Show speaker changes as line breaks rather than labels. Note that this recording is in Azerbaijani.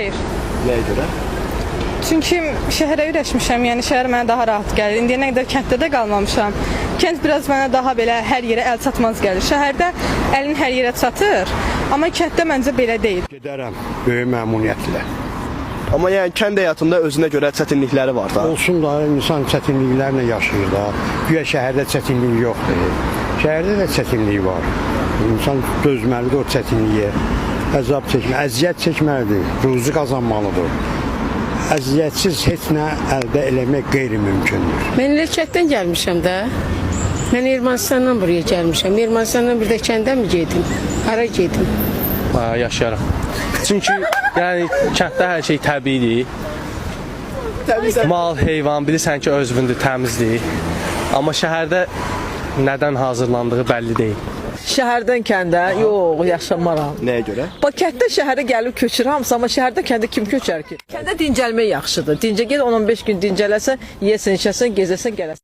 Xeyr.
Nəyə görə?
Çünki şəhərə öyrəşmişəm, yəni şəhər mənə daha rahat gəlir. İndiyənə qədər kənddə də qalmamışam. Kənd biraz mənə daha belə hər yerə əl çatmaz gəlir. Şəhərdə əlin hər yerə çatır, amma kənddə məncə belə deyil.
Gedərəm böyük məmnuniyyətlə.
Amma yəni kənd həyatında özünə görə çətinlikləri var da.
Olsun da insan çətinliklərlə yaşayır da. Güya şəhərdə çətinlik yoxdur. Şəhərdə də çətinlik var. İnsan dözməlidir o çətinliyə. Əzab çəkməlidir, əziyyət çəkməlidir, ruzu qazanmalıdır. Əziyyətsiz heç nə əldə eləmək qeyri-mümkündür.
Mən elə kənddən gəlmişəm də. Mən Ermənistandan buraya gəlmişəm. Ermənistandan bir də kəndə mi gedim? Hara gedim?
Yaşayarım. Çünki yəni kənddə hər şey təbiidir. Mal, heyvan, bilirsən ki, özündür, təmizdir. Amma şəhərdə nədən hazırlandığı bəlli deyil.
Şəhərdən kəndə, yox, yaşamaram.
Nəyə görə?
Bax, kənddə şəhərə gəlib köçür hamısı, amma şəhərdə kəndə kim köçər ki? Kəndə dincəlmək yaxşıdır. Dincə ged 10-15 gün dincələsən, yesən, içəsən, gezəsən, gələsən.